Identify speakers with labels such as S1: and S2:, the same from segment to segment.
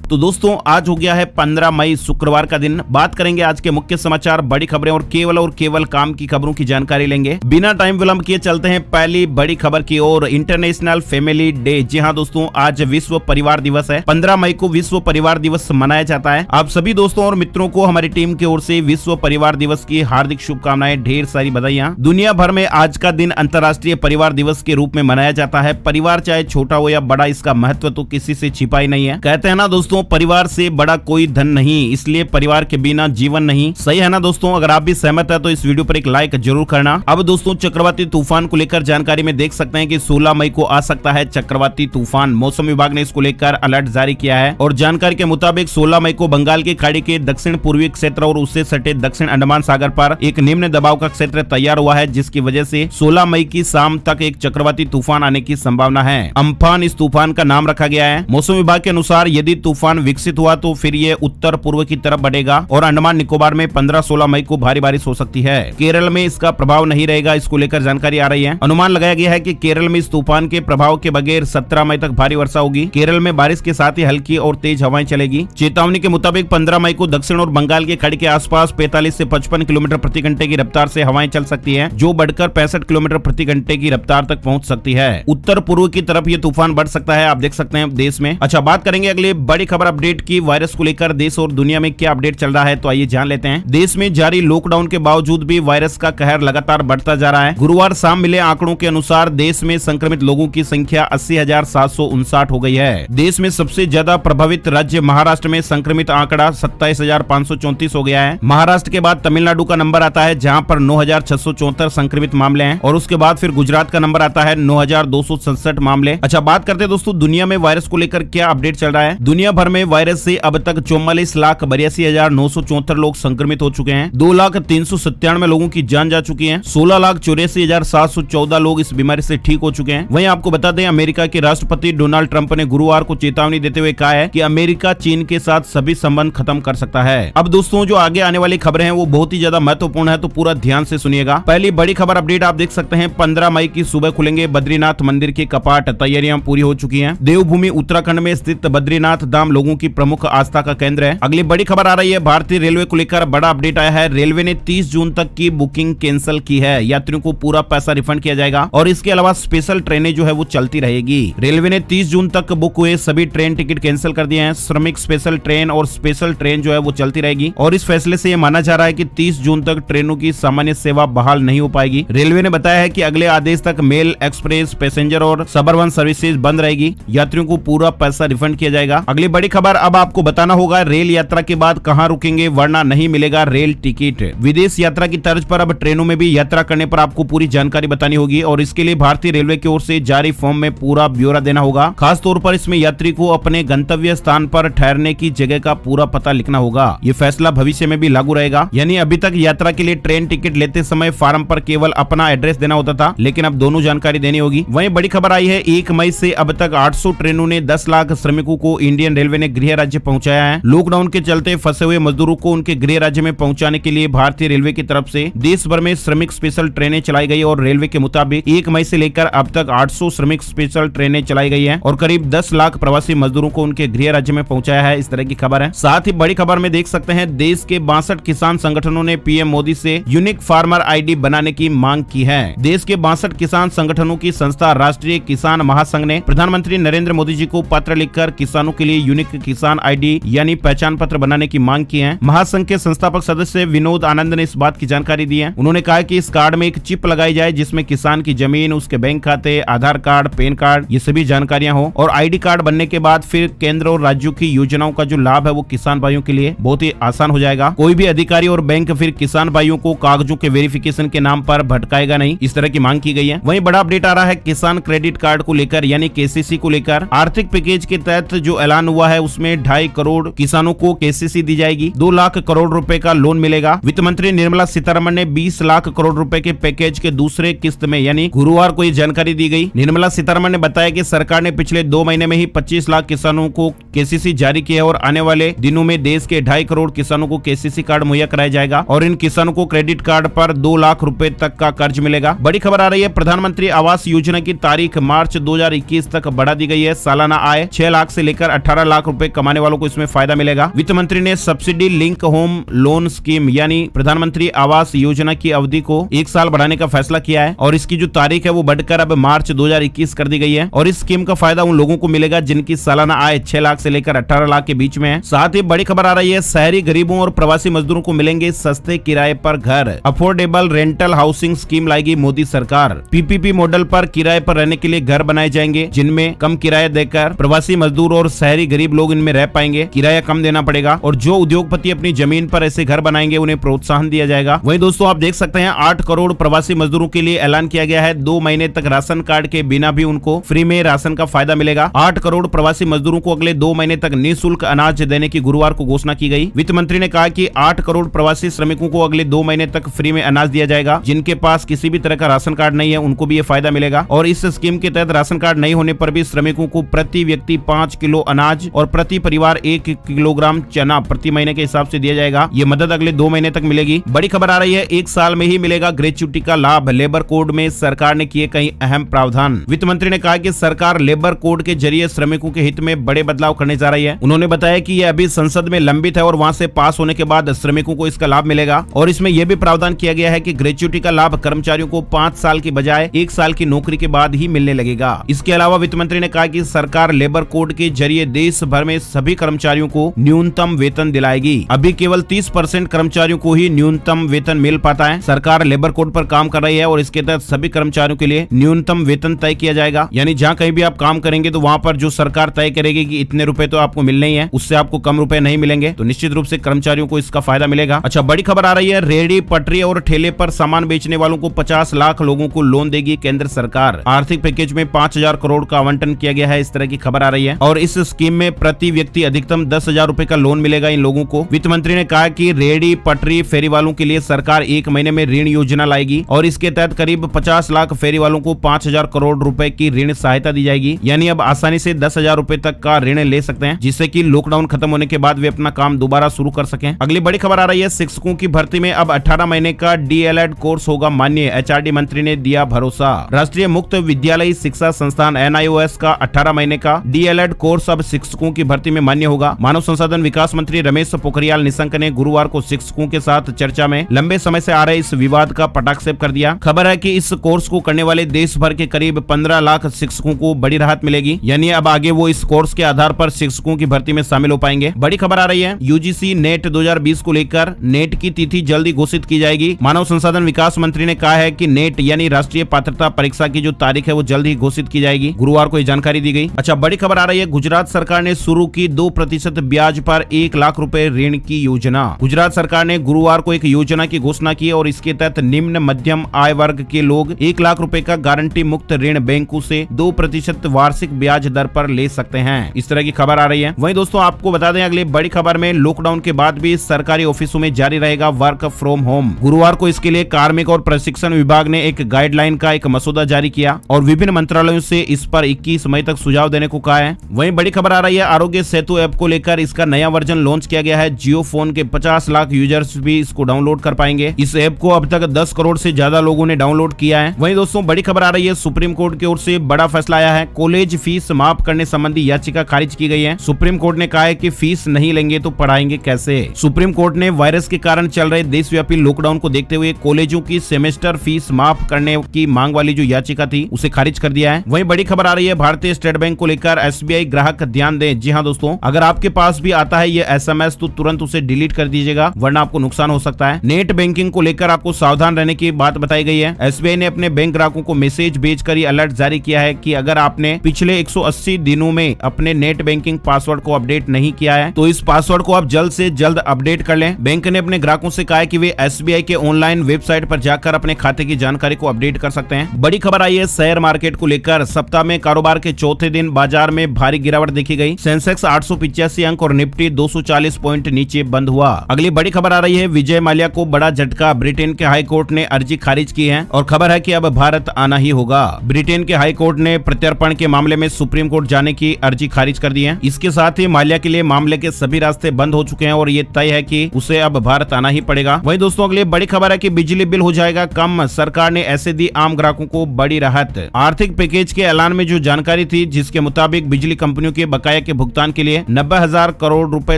S1: तो दोस्तों आज हो गया है 15 मई शुक्रवार का दिन। बात करेंगे आज के मुख्य समाचार, बड़ी खबरें और केवल काम की खबरों की जानकारी लेंगे। बिना टाइम विलंब किए चलते हैं पहली बड़ी खबर की ओर। International family day. जी हाँ दोस्तों, आज विश्व परिवार दिवस है। 15 मई को विश्व परिवार दिवस मनाया जाता है। आप सभी दोस्तों और मित्रों को हमारी टीम की ओर से विश्व परिवार दिवस की हार्दिक शुभकामनाएं, ढेर सारी बधाइयां। दुनिया भर में आज का दिन अंतर्राष्ट्रीय परिवार दिवस के रूप में मनाया जाता है। परिवार चाहे छोटा हो या बड़ा, इसका महत्व तो किसी से छिपा ही नहीं है। कहते हैं ना दोस्तों, परिवार से बड़ा कोई धन नहीं, इसलिए परिवार के बिना जीवन नहीं। सही है ना दोस्तों? अगर आप भी सहमत है तो इस वीडियो पर एक लाइक जरूर करना। अब दोस्तों चक्रवाती तूफान को लेकर जानकारी में देख सकते हैं कि 16 मई को आ सकता है चक्रवाती तूफान। मौसम विभाग ने इसको लेकर अलर्ट जारी किया है और जानकारी के मुताबिक 16 मई को बंगाल की खाड़ी के दक्षिण पूर्वी क्षेत्र और उससे सटे दक्षिण अंडमान सागर पर एक निम्न दबाव का क्षेत्र तैयार हुआ है, जिसकी वजह से 16 मई की शाम तक एक चक्रवाती तूफान आने की संभावना है। अम्फान इस तूफान का नाम रखा गया है। मौसम विभाग के अनुसार यदि तूफान विकसित हुआ तो फिर ये उत्तर पूर्व की तरफ बढ़ेगा और अंडमान निकोबार में 15-16 मई को भारी बारिश हो सकती है। केरल में इसका प्रभाव नहीं रहेगा, इसको लेकर जानकारी आ रही है। अनुमान लगाया गया है कि केरल में इस तूफान के प्रभाव के बगैर 17 मई तक भारी वर्षा होगी। केरल में बारिश के साथ ही हल्की और तेज हवाएं चलेगी। चेतावनी के मुताबिक 15 मई को दक्षिण और बंगाल की खाड़ी के आसपास 45 से 55 किलोमीटर प्रति घंटे की रफ्तार से हवाएं चल सकती है, जो बढ़कर 65 किलोमीटर प्रति घंटे की रफ्तार तक पहुंच सकती है। उत्तर पूर्व की तरफ ये तूफान बढ़ सकता है, आप देख सकते हैं देश में। अच्छा, बात करेंगे अगली बड़ी खबर अपडेट की। वायरस को लेकर देश और दुनिया में क्या अपडेट चल रहा है, तो आइए जान लेते हैं। देश में जारी लॉकडाउन के बावजूद भी वायरस का कहर लगातार बढ़ता जा रहा है। गुरुवार शाम मिले आंकड़ों के अनुसार देश में संक्रमित लोगों की संख्या 80,759 हो गई है। देश में सबसे ज्यादा प्रभावित राज्य महाराष्ट्र में संक्रमित आंकड़ा 27,534 हो गया है। महाराष्ट्र के बाद तमिलनाडु का नंबर आता है, जहां पर 9,674 संक्रमित मामले हैं और उसके बाद फिर गुजरात का नंबर आता है 9,267 मामले। अच्छा, बात करते हैं दोस्तों दुनिया में वायरस को लेकर क्या अपडेट चल रहा है। दुनिया भर में वायरस से अब तक 44,82,974 लोग संक्रमित हो चुके हैं। 2,397 लोगों की जान जा चुकी है। 16,84,714 लोग इस बीमारी से ठीक हो चुके हैं। वहीं आपको बता दें, अमेरिका के राष्ट्रपति डोनाल्ड ट्रंप ने गुरुवार को चेतावनी देते हुए कहा है कि अमेरिका चीन के साथ सभी संबंध खत्म कर सकता है। अब दोस्तों जो आगे आने वाली खबरें हैं वो बहुत ही ज्यादा महत्वपूर्ण है, तो पूरा ध्यान से सुनिएगा। पहली बड़ी खबर अपडेट आप देख सकते हैं, 15 मई की सुबह खुलेंगे बद्रीनाथ मंदिर के कपाट। तैयारियां पूरी हो चुकी हैं। देवभूमि उत्तराखंड में स्थित बद्रीनाथ धाम लोगों की प्रमुख आस्था का केंद्र है। अगली बड़ी खबर आ रही है, भारतीय रेलवे को लेकर बड़ा अपडेट आया है। रेलवे ने 30 जून तक की बुकिंग कैंसिल की है। यात्रियों को पूरा पैसा रिफंड किया जाएगा और इसके अलावा स्पेशल ट्रेनें जो है वो चलती रहेगी। रेलवे ने 30 जून तक बुक हुए सभी ट्रेन टिकट कैंसिल कर दिए हैं। श्रमिक स्पेशल ट्रेन और स्पेशल ट्रेन जो है वो चलती रहेगी और इस फैसले से ये माना जा रहा है कि 30 जून तक ट्रेनों की सामान्य सेवा बहाल नहीं हो पाएगी। रेलवे ने बताया है कि अगले आदेश तक मेल, एक्सप्रेस, पैसेंजर और सबअर्बन सर्विसेज बंद रहेगी। यात्रियों को पूरा पैसा रिफंड किया जाएगा। अगली बड़ी खबर अब आपको बताना होगा, रेल यात्रा के बाद कहां रुकेंगे वरना नहीं मिलेगा रेल टिकट। विदेश यात्रा की तर्ज पर अब ट्रेनों में भी यात्रा करने पर आपको पूरी जानकारी बतानी होगी और इसके लिए भारतीय रेलवे की ओर से जारी फॉर्म में पूरा ब्यौरा देना होगा। खास तौर पर इसमें यात्री को अपने गंतव्य स्थान पर ठहरने की जगह का पूरा पता लिखना होगा। ये फैसला भविष्य में भी लागू रहेगा। यानी अभी तक यात्रा के लिए ट्रेन टिकट लेते समय फॉर्म पर केवल अपना एड्रेस देना होता था, लेकिन अब दोनों जानकारी देनी होगी। वहीं बड़ी खबर आई है, 1 मई से अब तक 800 ट्रेनों ने 10 लाख श्रमिकों को इंडियन रेलवे ने गृह राज्य पहुंचाया है। लॉकडाउन के चलते फंसे हुए मजदूरों को उनके गृह राज्य में पहुंचाने के लिए भारतीय रेलवे की तरफ से देश भर में श्रमिक स्पेशल ट्रेनें चलाई गई और रेलवे के मुताबिक 1 मई से लेकर अब तक 800 श्रमिक स्पेशल ट्रेनें चलाई गई हैं और करीब 10 लाख प्रवासी मजदूरों को उनके गृह राज्य में पहुंचाया है। इस तरह की खबर है। साथ ही बड़ी खबर में देख सकते हैं, देश के 62 किसान संगठनों ने पीएम मोदी से यूनिक फार्मर आईडी बनाने की मांग की है। देश के 62 किसान संगठनों की संस्था राष्ट्रीय किसान महासंघ ने प्रधानमंत्री नरेंद्र मोदी जी को पत्र लिखकर किसानों के लिए यूनिक किसान आईडी यानी पहचान पत्र बनाने की मांग की है। महासंघ के संस्थापक सदस्य विनोद आनंद ने इस बात की जानकारी दी है। उन्होंने कहा कि इस कार्ड में एक चिप लगाई जाए जिसमें किसान की जमीन, उसके बैंक खाते, आधार कार्ड, पैन कार्ड, ये सभी जानकारियां हो और आईडी कार्ड बनने के बाद फिर केंद्र और राज्यों की योजनाओं का जो लाभ है वो किसान भाइयों के लिए बहुत ही आसान हो जाएगा। कोई भी अधिकारी और बैंक फिर किसान भाइयों को कागजों के वेरिफिकेशन के नाम पर भटकाएगा नहीं, इस तरह की मांग की गई है। वहीं बड़ा अपडेट आ रहा है किसान क्रेडिट कार्ड को लेकर यानी केसीसी को लेकर। आर्थिक पैकेज के तहत जो ऐलान हुआ है उसमें 2.5 करोड़ किसानों को केसीसी दी जाएगी। 2 लाख करोड़ रुपए का लोन मिलेगा। वित्त मंत्री निर्मला सीतारमण ने 20 लाख करोड़ रुपए के पैकेज के दूसरे किस्त में यानी गुरुवार को ये जानकारी दी गई। निर्मला सीतारमण ने बताया कि सरकार ने पिछले 2 महीने में ही 25 लाख किसानों को केसीसी जारी किया और आने वाले दिनों में देश के 2.5 करोड़ किसानों को केसीसी कार्ड मुहैया कराया जाएगा और इन किसानों को क्रेडिट कार्ड पर 2 लाख रुपए तक का कर्ज मिलेगा। बड़ी खबर आ रही है, प्रधानमंत्री आवास योजना की तारीख मार्च 2021 तक बढ़ा दी गई है। सालाना आय 6 लाख से लेकर 18 लाख रुपए कमाने वालों को इसमें फायदा मिलेगा। वित्त मंत्री ने subsidy link home loan scheme यानी प्रधानमंत्री आवास योजना की अवधि को 1 साल बढ़ाने का फैसला किया है और इसकी जो तारीख है वो बढ़कर अब मार्च 2021 कर दी गई है और इस स्कीम का फायदा उन लोगों को मिलेगा जिनकी सालाना आय 6 लाख से लेकर 18 लाख के बीच में है। साथ ही बड़ी खबर आ रही है, शहरी गरीबों और प्रवासी मजदूरों को मिलेंगे सस्ते किराए पर घर। अफोर्डेबल रेंटल हाउसिंग स्कीम लाएगी मोदी सरकार। पीपीपी मॉडल पर किराए पर रहने के लिए घर बनाए जाएंगे जिनमें कम किराया देकर प्रवासी मजदूर और शहरी गरीब लोग इनमें रह पाएंगे। किराया कम देना पड़ेगा और जो उद्योगपति अपनी जमीन पर ऐसे घर बनाएंगे उन्हें प्रोत्साहन दिया जाएगा। वहीं दोस्तों आप देख सकते हैं 8 करोड़ प्रवासी मजदूरों के लिए ऐलान किया गया है 2 महीने तक राशन कार्ड के बिना भी उनको फ्री में राशन का फायदा मिलेगा। 8 करोड़ प्रवासी मजदूरों को अगले 2 महीने तक निःशुल्क अनाज देने की गुरुवार को घोषणा की गई। वित्त मंत्री ने कहा कि 8 करोड़ प्रवासी श्रमिकों को अगले 2 महीने तक फ्री में अनाज दिया जाएगा। जिनके पास किसी भी तरह का राशन कार्ड नहीं है उनको भी ये फायदा मिलेगा और इस स्कीम के तहत राशन कार्ड नहीं होने पर भी श्रमिकों को प्रति व्यक्ति 5 किलो अनाज और प्रति परिवार 1 किलोग्राम चना प्रति महीने के हिसाब से दिया जाएगा। ये मदद अगले 2 महीने तक मिलेगी। बड़ी खबर आ रही है, 1 साल में ही मिलेगा ग्रेच्युटी का लाभ। लेबर कोड में सरकार ने किए कई अहम प्रावधान। वित्त मंत्री ने कहा कि सरकार लेबर कोड के जरिए श्रमिकों के हित में बड़े बदलाव करने जा रही है। उन्होंने बताया कि यह अभी संसद में लंबित है और वहां से पास होने के बाद श्रमिकों को इसका लाभ मिलेगा और इसमें यह भी प्रावधान किया गया है कि ग्रेच्युटी का लाभ कर्मचारियों को 5 साल की बजाय 1 साल की नौकरी के बाद ही मिलने लगेगा। इसके अलावा वित्त मंत्री ने कहा कि सरकार लेबर कोड के जरिए देश भर में सभी कर्मचारियों को न्यूनतम वेतन दिलाएगी। अभी केवल 30% कर्मचारियों को ही न्यूनतम वेतन मिल पाता है। सरकार लेबर कोड पर काम कर रही है और इसके तहत सभी कर्मचारियों के लिए न्यूनतम वेतन तय किया जाएगा। यानी जहाँ कहीं भी आप काम करेंगे तो वहाँ पर जो सरकार तय करेगी कि इतने रुपए तो आपको मिलने ही है, उससे आपको कम रुपए नहीं मिलेंगे, तो निश्चित रूप से कर्मचारियों को इसका फायदा मिलेगा। अच्छा, बड़ी खबर आ रही है, रेहड़ी पटरी और ठेले पर सामान बेचने वालों को 50 लाख लोगों को लोन देगी केंद्र सरकार। आर्थिक पैकेज में 5000 करोड़ का आवंटन किया गया है, इस तरह की खबर आ रही है और इस स्कीम में प्रति व्यक्ति अधिकतम 10,000 रुपए का लोन मिलेगा इन लोगों को। वित्त मंत्री ने कहा कि रेहड़ी पटरी फेरी वालों के लिए सरकार 1 महीने में ऋण योजना लाएगी और इसके तहत करीब 50 लाख फेरी वालों को 5000 करोड़ रुपए की ऋण सहायता दी जाएगी। यानी अब आसानी से 10,000 रुपए तक का ऋण ले सकते हैं जिससे कि लॉकडाउन खत्म होने के बाद वे अपना काम दोबारा शुरू कर सकें। अगली बड़ी खबर आ रही है, शिक्षकों की भर्ती में अब 18 महीने का डीएलएड कोर्स होगा मान्य। एचआरडी मंत्री ने दिया भरोसा। राष्ट्रीय मुक्त विद्यालयी शिक्षा संस्थान एनआईओएस का 18 महीने का डीएलएड कोर्स अब शिक्षकों की भर्ती में मान्य होगा। मानव संसाधन विकास मंत्री रमेश पोखरियाल निशंक ने गुरुवार को शिक्षकों के साथ चर्चा में लंबे समय से आ रहे इस विवाद का पटाक्षेप कर दिया। खबर है कि इस कोर्स को करने वाले देश भर के करीब 15 लाख शिक्षकों को बड़ी राहत मिलेगी। यानी अब आगे वो इस कोर्स के आधार पर शिक्षकों की भर्ती में शामिल हो पाएंगे। बड़ी खबर आ रही है, यूजीसी नेट 2020 को लेकर नेट की तिथि जल्दी घोषित की जाएगी। मानव संसाधन विकास मंत्री ने कहा है कि नेट यानी राष्ट्रीय पात्रता परीक्षा की जो तारीख है वो जल्द ही घोषित की जाएगी। गुरुवार को ये जानकारी दी गई। अच्छा, बड़ी खबर आ रही है, गुजरात सरकार ने शुरू की 2% ब्याज पर 1 लाख रुपए ऋण की योजना। गुजरात सरकार ने गुरुवार को एक योजना की घोषणा की और इसके तहत निम्न मध्यम आय वर्ग के लोग 1 लाख रुपए का गारंटी मुक्त ऋण बैंकों से 2% वार्षिक ब्याज दर पर ले सकते हैं। इस तरह की खबर आ रही है। वहीं दोस्तों आपको बता दें अगली बड़ी खबर में, लॉकडाउन के बाद भी सरकारी ऑफिसों में जारी रहेगा वर्क फ्रॉम होम। गुरुवार को इसके लिए कार्मिक और प्रशिक्षण विभाग ने एक गाइडलाइन का एक मसौदा जारी किया और विभिन्न मंत्रालयों से इस पर 21 मई तक सुझाव देने को कहा है। वहीं बड़ी खबर आ रही है, आरोग्य सेतु ऐप को लेकर इसका नया वर्जन लॉन्च किया गया है। जियो फोन के 50 लाख यूजर्स भी इसको डाउनलोड कर पाएंगे। इस ऐप को अब तक 10 करोड़ से ज्यादा लोगों ने डाउनलोड किया है। वहीं दोस्तों बड़ी खबर आ रही है, सुप्रीम कोर्ट की ओर से बड़ा फैसला आया है। कॉलेज फीस माफ करने संबंधी याचिका खारिज की गई है। सुप्रीम कोर्ट ने कहा है कि फीस नहीं लेंगे तो पढ़ाएंगे कैसे। सुप्रीम कोर्ट ने वायरस के कारण चल रहे देशव्यापी लॉकडाउन को देखते हुए कॉलेजों की सेमेस्टर फीस माफ करने की मांग वाली जो याचिका थी उसे खारिज कर दिया है। वहीं बड़ी खबर आ रही है, भारतीय स्टेट बैंक को लेकर एसबीआई ग्राहक ध्यान दें। जी हां दोस्तों, अगर आपके पास भी आता है ये एसएमएस तो तुरंत उसे डिलीट कर दीजिएगा वरना आपको नुकसान हो सकता है। नेट बैंकिंग को लेकर आपको सावधान रहने की बात बताई गई है। एसबीआई ने अपने बैंक ग्राहकों को मैसेज भेजकर ये अलर्ट जारी किया है कि अगर आपने पिछले 180 दिनों में अपने नेट बैंकिंग पासवर्ड को अपडेट नहीं किया है तो इस पासवर्ड को आप जल्द से जल्द अपडेट कर लें। बैंक ने अपने ग्राहकों से कहा है कि वे एसबीआई के ऑनलाइन वेबसाइट पर जाकर अपने खाते की जानकारी को अपडेट कर सकते हैं। बड़ी खबर आई है शेयर मार्केट को लेकर। सप्ताह में कारोबार के चौथे दिन बाजार में भारी गिरावट देखी गई। सेंसेक्स 885 अंक और निफ्टी 240 पॉइंट नीचे बंद हुआ। अगली बड़ी खबर आ रही है, विजय माल्या को बड़ा झटका। ब्रिटेन के हाई कोर्ट ने अर्जी खारिज की है और खबर है कि अब भारत आना ही होगा। ब्रिटेन के हाई कोर्ट ने प्रत्यर्पण के मामले में सुप्रीम कोर्ट जाने की अर्जी खारिज कर दी है। इसके साथ ही माल्या के लिए मामले के सभी रास्ते बंद हो चुके हैं और ये तय है कि उसे अब भारत आना ही पड़ेगा। वहीं दोस्तों अगली बड़ी खबर है कि बिजली बिल हो जाएगा कम। सरकार ने ऐसे दी आम ग्राहकों को बड़ी राहत। आर्थिक पैकेज के ऐलान में जो जानकारी थी जिसके मुताबिक बिजली कंपनियों के बकाया के भुगतान के लिए 90,000 करोड़ रुपए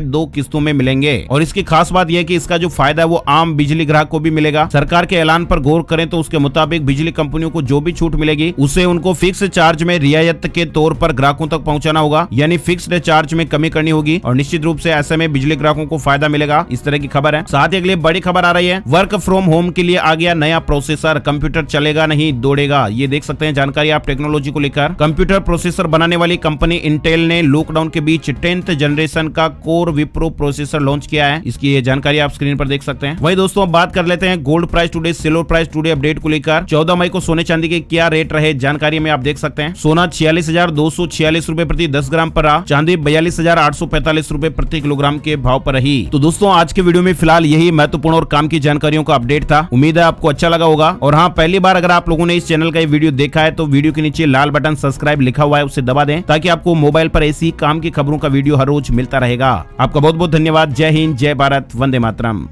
S1: 2 किस्तों में मिलेंगे। और इसकी खास बात यह है कि इसका जो फायदा है वो आम बिजली ग्राहक को भी मिलेगा। सरकार के ऐलान पर गौर करें तो उसके मुताबिक बिजली कंपनियों को जो भी छूट मिलेगी उसे उनको फिक्स चार्ज में रियायत के तौर पर ग्राहकों तक पहुंचाना होगा, यानी फिक्स्ड चार्ज में कमी करनी होगी और निश्चित रूप से ऐसे में बिजली ग्राहकों को फायदा मिलेगा। इस तरह की खबर है। साथ ही अगली बड़ी खबर आ रही है, वर्क फ्रॉम होम के लिए आ गया नया प्रोसेसर, कंप्यूटर चलेगा नहीं दौड़ेगा। ये देख सकते हैं जानकारी आप टेक्नोलॉजी को लेकर। कंप्यूटर प्रोसेसर बनाने वाली कंपनी इंटेल ने लॉकडाउन के बीच 10th जनरेशन का कोर विप्रो प्रोसेसर लॉन्च किया है। इसकी ये जानकारी आप स्क्रीन पर देख सकते हैं। वही दोस्तों बात कर लेते हैं gold price today, silver price today update को लेकर। 14 मई को सोने चांदी के क्या रेट रहे जानकारी में आप देख सकते हैं। सोना 46,246 रुपए प्रति 10 ग्राम पर रहा, चांदी 42,845 रुपए प्रति किलोग्राम के भाव पर रही। तो दोस्तों आज के वीडियो में फिलहाल यही महत्वपूर्ण और काम की जानकारियों का अपडेट था। उम्मीद है आपको अच्छा लगा होगा। और हाँ, पहली बार अगर आप लोगों ने इस चैनल का ये वीडियो देखा है तो वीडियो के नीचे लाल बटन सब्सक्राइब लिखा हुआ है उसे दबा दें ताकि आपको मोबाइल पर ऐसी काम की खबरों का वीडियो हर रोज मिलता रहेगा। आपका बहुत बहुत धन्यवाद। जय हिंद, जय भारत, वंदे मातरम।